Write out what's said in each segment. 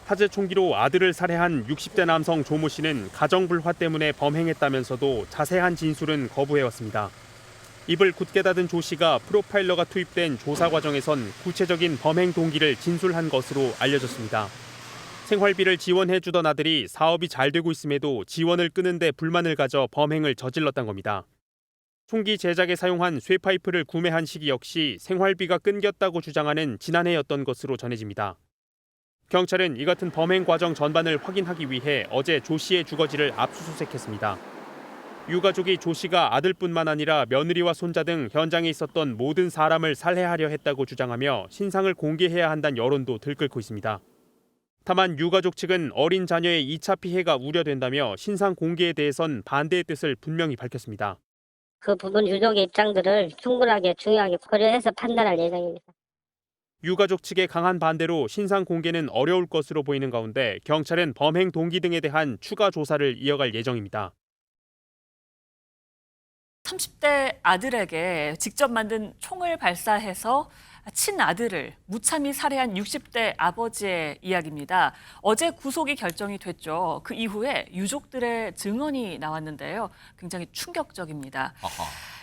화재 총기로 아들을 살해한 60대 남성 조모 씨는 가정불화 때문에 범행했다면서도 자세한 진술은 거부해왔습니다. 입을 굳게 닫은 조 씨가 프로파일러가 투입된 조사 과정에선 구체적인 범행 동기를 진술한 것으로 알려졌습니다. 생활비를 지원해주던 아들이 사업이 잘 되고 있음에도 지원을 끊은 데 불만을 가져 범행을 저질렀던 겁니다. 총기 제작에 사용한 쇠파이프를 구매한 시기 역시 생활비가 끊겼다고 주장하는 지난해였던 것으로 전해집니다. 경찰은 이 같은 범행 과정 전반을 확인하기 위해 어제 조 씨의 주거지를 압수수색했습니다. 유가족이 조 씨가 아들뿐만 아니라 며느리와 손자 등 현장에 있었던 모든 사람을 살해하려 했다고 주장하며 신상을 공개해야 한다는 여론도 들끓고 있습니다. 다만 유가족 측은 어린 자녀의 2차 피해가 우려된다며 신상 공개에 대해선 반대의 뜻을 분명히 밝혔습니다. 그 부분 유족의 입장들을 충분하게 중요하게 고려해서 판단할 예정입니다. 유가족 측의 강한 반대로 신상 공개는 어려울 것으로 보이는 가운데 경찰은 범행 동기 등에 대한 추가 조사를 이어갈 예정입니다. 30대 아들에게 직접 만든 총을 발사해서 친아들을 무참히 살해한 60대 아버지의 이야기입니다. 어제 구속이 결정이 됐죠. 그 이후에 유족들의 증언이 나왔는데요. 굉장히 충격적입니다.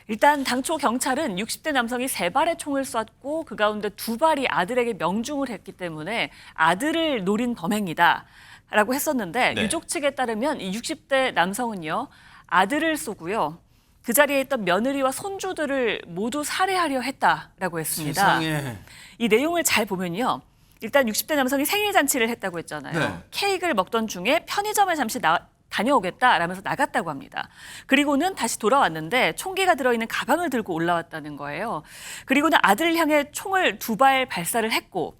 일단 당초 경찰은 60대 남성이 3발의 총을 쐈고 그 가운데 2발이 아들에게 명중을 했기 때문에 아들을 노린 범행이다라고 했었는데 네. 유족 측에 따르면 이 60대 남성은요. 아들을 쏘고요. 그 자리에 있던 며느리와 손주들을 모두 살해하려 했다라고 했습니다. 세상에. 이 내용을 잘 보면요. 일단 60대 남성이 생일 잔치를 했다고 했잖아요. 네. 케이크를 먹던 중에 편의점에 잠시 다녀오겠다라면서 나갔다고 합니다. 그리고는 다시 돌아왔는데 총기가 들어있는 가방을 들고 올라왔다는 거예요. 그리고는 아들을 향해 총을 2발 발사를 했고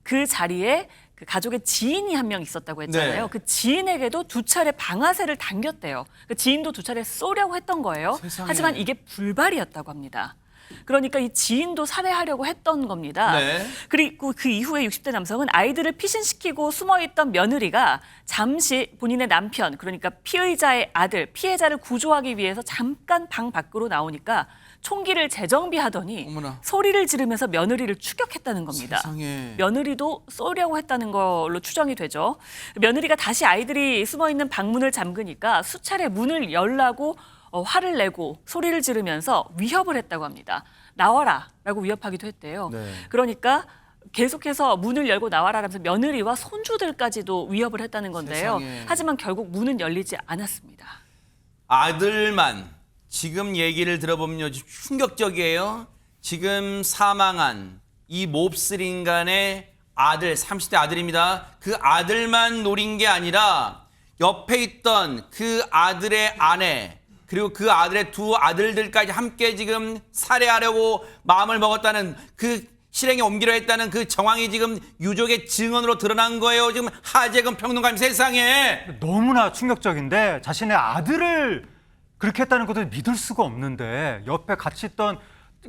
그 자리에 그 가족의 지인이 한 명 있었다고 했잖아요. 네. 그 지인에게도 2차례 방아쇠를 당겼대요. 그 지인도 2차례 쏘려고 했던 거예요. 세상에. 하지만 이게 불발이었다고 합니다. 그러니까 이 지인도 살해하려고 했던 겁니다. 네. 그리고 그 이후에 60대 남성은 아이들을 피신시키고 숨어있던 며느리가 잠시 본인의 남편, 그러니까 피의자의 아들, 피해자를 구조하기 위해서 잠깐 방 밖으로 나오니까 총기를 재정비하더니 어머나. 소리를 지르면서 며느리를 추격했다는 겁니다. 세상에. 며느리도 쏘려고 했다는 걸로 추정이 되죠. 며느리가 다시 아이들이 숨어있는 방문을 잠그니까 수차례 문을 열라고 화를 내고 소리를 지르면서 위협을 했다고 합니다. 나와라 라고 위협하기도 했대요. 네. 그러니까 계속해서 문을 열고 나와라 하면서 며느리와 손주들까지도 위협을 했다는 건데요. 세상에. 하지만 결국 문은 열리지 않았습니다. 아들만 지금 얘기를 들어보면 충격적이에요. 지금 사망한 이 몹쓸 인간의 아들, 30대 아들입니다. 그 아들만 노린 게 아니라 옆에 있던 그 아들의 아내, 그리고 그 아들의 2 아들들까지 함께 지금 살해하려고 마음을 먹었다는 그 실행에 옮기려 했다는 그 정황이 지금 유족의 증언으로 드러난 거예요. 지금 하재근 평론가님 세상에. 너무나 충격적인데 자신의 아들을 그렇게 했다는 것도 믿을 수가 없는데 옆에 같이 있던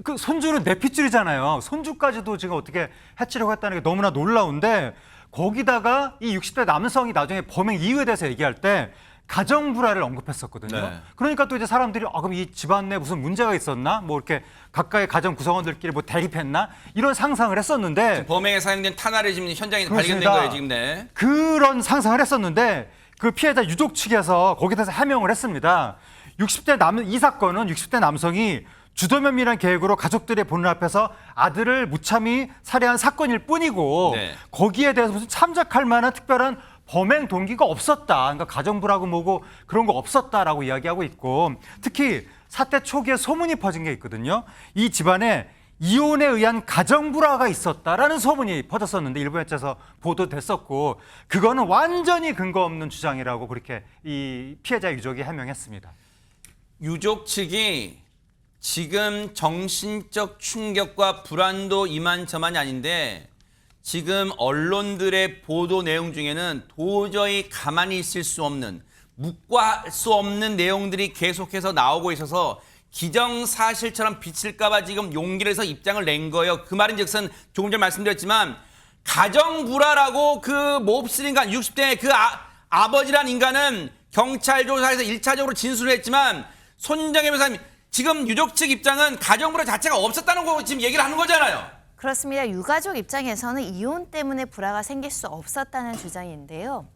그 손주는 내 핏줄이잖아요. 손주까지도 지금 어떻게 해치려고 했다는 게 너무나 놀라운데 거기다가 이 60대 남성이 나중에 범행 이유에 대해서 얘기할 때 가정불화를 언급했었거든요. 네. 그러니까 또 이제 사람들이 그럼 이 집안 내 무슨 문제가 있었나? 뭐 이렇게 가까이 가정 구성원들끼리 뭐 대립했나? 이런 상상을 했었는데 범행에 사용된 탄알이 지금 현장에 발견된 그렇습니다. 거예요, 지금. 네. 그런 상상을 했었는데 그 피해자 유족 측에서 거기에 대해서 해명을 했습니다. 이 사건은 60대 남성이 주도면밀한 계획으로 가족들의 보는 앞에서 아들을 무참히 살해한 사건일 뿐이고 네. 거기에 대해서 무슨 참작할 만한 특별한 범행 동기가 없었다. 그러니까 가정부라고 뭐고 그런 거 없었다라고 이야기하고 있고 특히 사태 초기에 소문이 퍼진 게 있거든요. 이 집안에 이혼에 의한 가정불화가 있었다라는 소문이 퍼졌었는데 일부 매체에서 보도됐었고 그거는 완전히 근거 없는 주장이라고 그렇게 이 피해자 유족이 해명했습니다. 유족 측이 지금 정신적 충격과 불안도 이만저만이 아닌데 지금 언론들의 보도 내용 중에는 도저히 가만히 있을 수 없는 묵과할 수 없는 내용들이 계속해서 나오고 있어서 기정사실처럼 비칠까 봐 지금 용기를 해서 입장을 낸 거예요. 그 말인 즉슨 조금 전에 말씀드렸지만 가정불화라고 그 몹쓸 인간 60대 그 아버지란 인간은 경찰 조사에서 1차적으로 진술을 했지만 손정혜 변호사님 지금 유족 측 입장은 가정불화 자체가 없었다는 거 지금 얘기를 하는 거잖아요. 그렇습니다. 유가족 입장에서는 이혼 때문에 불화가 생길 수 없었다는 주장인데요.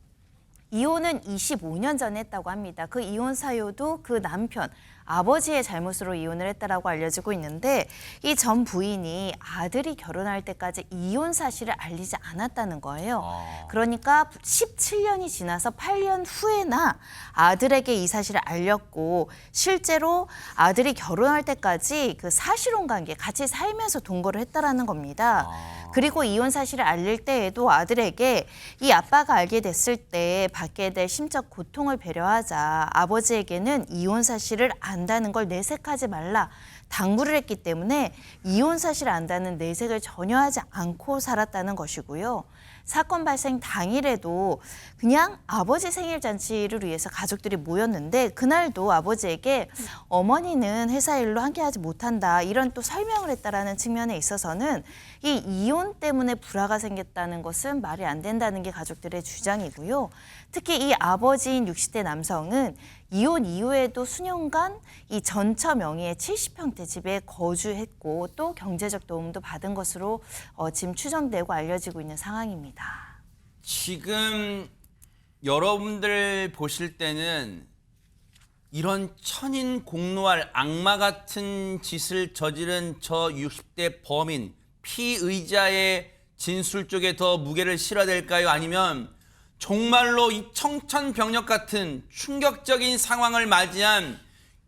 이혼은 25년 전에 했다고 합니다. 그 이혼 사유도 그 남편, 아버지의 잘못으로 이혼을 했다라고 알려지고 있는데 이 전 부인이 아들이 결혼할 때까지 이혼 사실을 알리지 않았다는 거예요. 그러니까 17년이 지나서 8년 후에나 아들에게 이 사실을 알렸고 실제로 아들이 결혼할 때까지 그 사실혼 관계 같이 살면서 동거를 했다라는 겁니다. 그리고 이혼 사실을 알릴 때에도 아들에게 이 아빠가 알게 됐을 때 받게 될 심적 고통을 배려하자 아버지에게는 이혼 사실을 안다는 걸 내색하지 말라 당부를 했기 때문에 이혼 사실을 안다는 내색을 전혀 하지 않고 살았다는 것이고요. 사건 발생 당일에도 그냥 아버지 생일 잔치를 위해서 가족들이 모였는데 그날도 아버지에게 어머니는 회사 일로 함께하지 못한다 이런 또 설명을 했다라는 측면에 있어서는 이 이혼 때문에 불화가 생겼다는 것은 말이 안 된다는 게 가족들의 주장이고요. 특히 이 아버지인 60대 남성은 이혼 이후에도 수년간 이 전처 명의의 70평대 집에 거주했고 또 경제적 도움도 받은 것으로 지금 추정되고 알려지고 있는 상황입니다. 지금 여러분들 보실 때는 이런 천인공노할 악마 같은 짓을 저지른 저 60대 범인 피의자의 진술 쪽에 더 무게를 실어야 될까요? 아니면 정말로 이 청천벽력 같은 충격적인 상황을 맞이한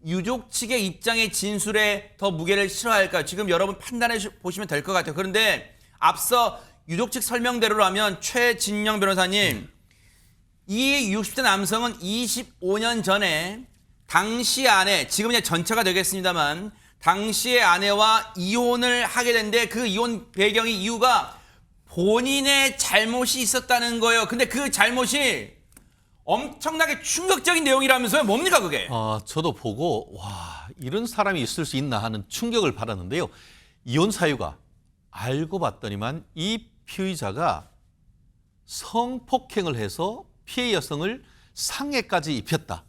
유족 측의 입장의 진술에 더 무게를 실어야 할까요? 지금 여러분 판단해 보시면 될 것 같아요. 그런데 앞서 유족 측 설명대로라면 최진영 변호사님, 이 60대 남성은 25년 전에 당시 아내, 지금 이제 전처가 되겠습니다만 당시의 아내와 이혼을 하게 된데 그 이혼 배경이 이유가 본인의 잘못이 있었다는 거예요. 근데 그 잘못이 엄청나게 충격적인 내용이라면서요. 뭡니까 그게? 저도 보고 와 이런 사람이 있을 수 있나 하는 충격을 받았는데요. 이혼 사유가 알고 봤더니만 이 피의자가 성폭행을 해서 피해 여성을 상해까지 입혔다.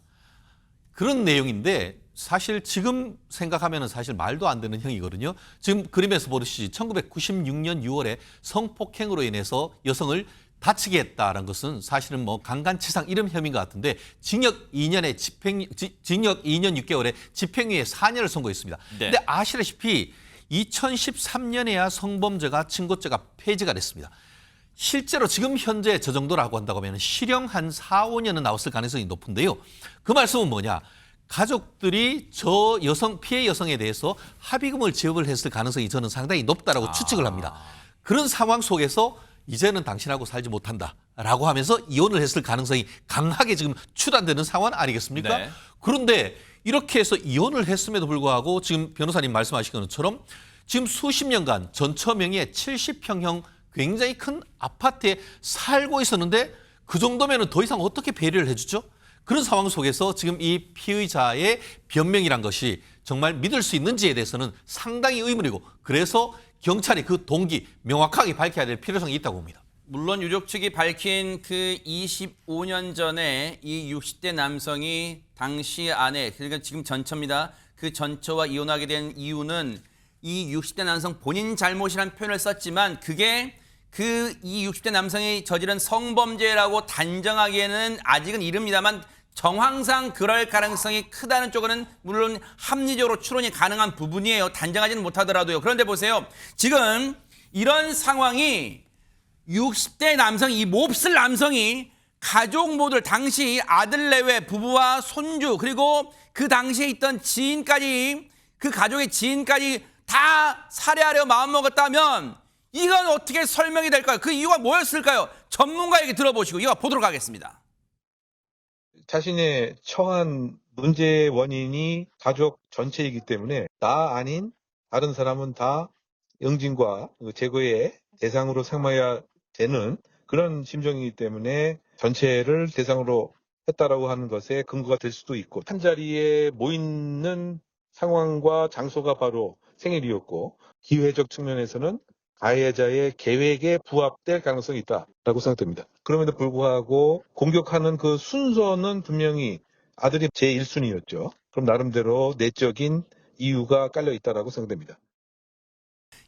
그런 내용인데 사실 지금 생각하면 사실 말도 안 되는 형이거든요. 지금 그림에서 보듯이 1996년 6월에 성폭행으로 인해서 여성을 다치게 했다는 것은 사실은 뭐 강간치상 이런 혐의인 것 같은데 징역 2년 6개월에 집행유예 4년을 선고했습니다. 네. 근데 아시다시피 2013년에야 성범죄가 증거죄가 폐지가 됐습니다. 실제로 지금 현재 저 정도라고 한다고 하면 실형 한 4, 5년은 나왔을 가능성이 높은데요. 그 말씀은 뭐냐? 가족들이 저 여성 피해 여성에 대해서 합의금을 지급을 했을 가능성이 저는 상당히 높다라고 추측을 합니다. 그런 상황 속에서 이제는 당신하고 살지 못한다라고 하면서 이혼을 했을 가능성이 강하게 지금 추단되는 상황 아니겠습니까? 네. 그런데 이렇게 해서 이혼을 했음에도 불구하고 지금 변호사님 말씀하신 것처럼 지금 수십 년간 전처 명의의 70평형 굉장히 큰 아파트에 살고 있었는데 그 정도면 더 이상 어떻게 배려를 해주죠? 그런 상황 속에서 지금 이 피의자의 변명이란 것이 정말 믿을 수 있는지에 대해서는 상당히 의문이고 그래서 경찰이 그 동기 명확하게 밝혀야 될 필요성이 있다고 봅니다. 물론 유족 측이 밝힌 그 25년 전에 이 60대 남성이 당시 아내, 그러니까 지금 전처입니다. 그 전처와 이혼하게 된 이유는 이 60대 남성 본인 잘못이라는 표현을 썼지만 그게 그 이 60대 남성이 저지른 성범죄라고 단정하기에는 아직은 이릅니다만 정황상 그럴 가능성이 크다는 쪽은 물론 합리적으로 추론이 가능한 부분이에요. 단정하지는 못하더라도요. 그런데 보세요. 지금 이런 상황이 60대 남성, 이 몹쓸 남성이 가족 모두 당시 아들 내외 부부와 손주 그리고 그 당시에 있던 지인까지 그 가족의 지인까지 다 살해하려 마음먹었다면 이건 어떻게 설명이 될까요? 그 이유가 뭐였을까요? 전문가에게 들어보시고 이거 보도록 하겠습니다. 자신의 처한 문제의 원인이 가족 전체이기 때문에 나 아닌 다른 사람은 다 응징과 제거의 대상으로 삼아야 되는 그런 심정이기 때문에 전체를 대상으로 했다라고 하는 것에 근거가 될 수도 있고 한 자리에 모이는 상황과 장소가 바로 생일이었고 기회적 측면에서는 가해자의 계획에 부합될 가능성이 있다라고 생각됩니다. 그럼에도 불구하고 공격하는 그 순서는 분명히 아들이 제1순위였죠. 그럼 나름대로 내적인 이유가 깔려 있다라고 생각됩니다.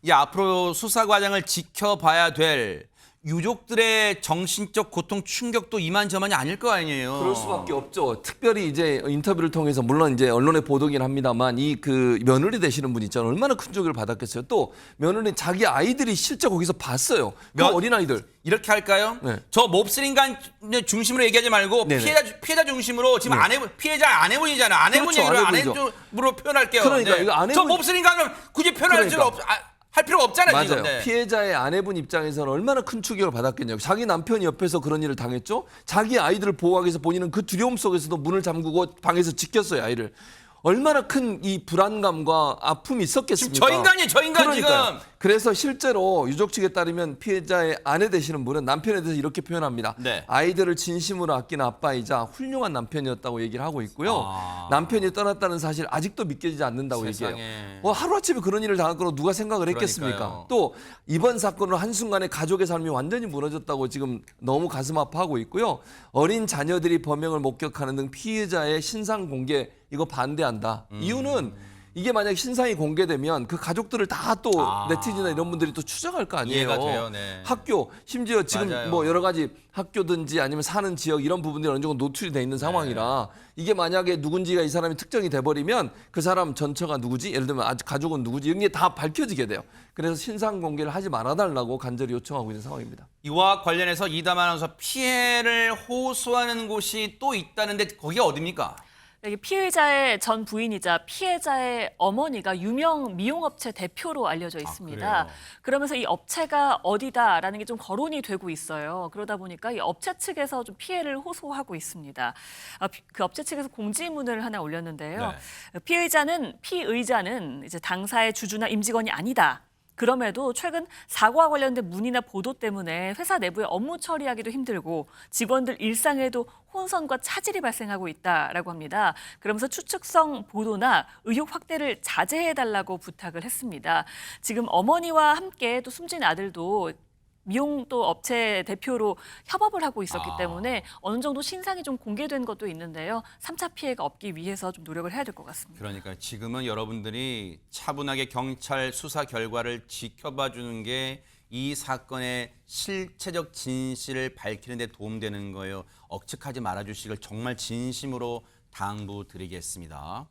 이 앞으로 수사 과정을 지켜봐야 될 유족들의 정신적 고통 충격도 이만저만이 아닐 거 아니에요. 그럴 수밖에 없죠. 특별히 이제 인터뷰를 통해서 물론 이제 언론의 보도긴 합니다만 이 그 며느리 되시는 분 있잖아요. 얼마나 큰 충격을 받았겠어요. 또 며느리 자기 아이들이 실제 거기서 봤어요. 그 어린 아이들. 이렇게 할까요? 네. 저 몹쓸 인간 중심으로 얘기하지 말고 네네. 피해자 중심으로 지금 피해자 아내분이잖아요. 아내분 그렇죠, 얘기를 아내분이죠. 아내분으로 표현할게요. 그러니까 이거 아내분- 저 몹쓸 인간은 굳이 표현할 그러니까. 할 필요가 없잖아요. 맞아요. 지금. 네. 피해자의 아내분 입장에서는 얼마나 큰 충격을 받았겠냐고. 자기 남편이 옆에서 그런 일을 당했죠. 자기 아이들을 보호하기 위해서 본인은 그 두려움 속에서도 문을 잠그고 방에서 지켰어요, 아이를. 얼마나 큰 이 불안감과 아픔이 있었겠습니까? 지금 저 인간이에요, 저 인간 그러니까요. 지금. 그래서 실제로 유족 측에 따르면 피해자의 아내 되시는 분은 남편에 대해서 이렇게 표현합니다. 네. 아이들을 진심으로 아끼는 아빠이자 훌륭한 남편이었다고 얘기를 하고 있고요. 남편이 떠났다는 사실 아직도 믿겨지지 않는다고 세상에. 얘기해요. 뭐 하루아침에 그런 일을 당할 거로 누가 생각을 했겠습니까? 그러니까요. 또 이번 사건으로 한순간에 가족의 삶이 완전히 무너졌다고 지금 너무 가슴 아파하고 있고요. 어린 자녀들이 범행을 목격하는 등 피해자의 신상 공개 이거 반대한다. 이유는 이게 만약 신상이 공개되면 그 가족들을 다 또 네티즌이나 이런 분들이 또 추정할 거 아니에요. 이해가 돼요, 네. 학교 심지어 지금 맞아요. 뭐 여러 가지 학교든지 아니면 사는 지역 이런 부분들이 어느 정도 노출이 돼 있는 상황이라 이게 만약에 누군지가 이 사람이 특정이 돼 버리면 그 사람 전처가 누구지? 예를 들면 아직 가족은 누구지? 이런 게 다 밝혀지게 돼요. 그래서 신상 공개를 하지 말아달라고 간절히 요청하고 있는 상황입니다. 이와 관련해서 이담 아나운서 피해를 호소하는 곳이 또 있다는데 거기가 어디입니까? 이게 피의자의 전 부인이자 피해자의 어머니가 유명 미용업체 대표로 알려져 있습니다. 그래요? 그러면서 이 업체가 어디다라는 게 좀 거론이 되고 있어요. 그러다 보니까 이 업체 측에서 좀 피해를 호소하고 있습니다. 그 업체 측에서 공지문을 하나 올렸는데요. 피의자는 이제 당사의 주주나 임직원이 아니다. 그럼에도 최근 사고와 관련된 문의나 보도 때문에 회사 내부의 업무 처리하기도 힘들고 직원들 일상에도 혼선과 차질이 발생하고 있다라고 합니다. 그러면서 추측성 보도나 의혹 확대를 자제해달라고 부탁을 했습니다. 지금 어머니와 함께 또 숨진 아들도 미용 또 업체 대표로 협업을 하고 있었기 때문에 어느 정도 신상이 좀 공개된 것도 있는데요. 3차 피해가 없기 위해서 좀 노력을 해야 될 것 같습니다. 그러니까 지금은 여러분들이 차분하게 경찰 수사 결과를 지켜봐 주는 게 이 사건의 실체적 진실을 밝히는 데 도움되는 거예요. 억측하지 말아 주시길 정말 진심으로 당부드리겠습니다.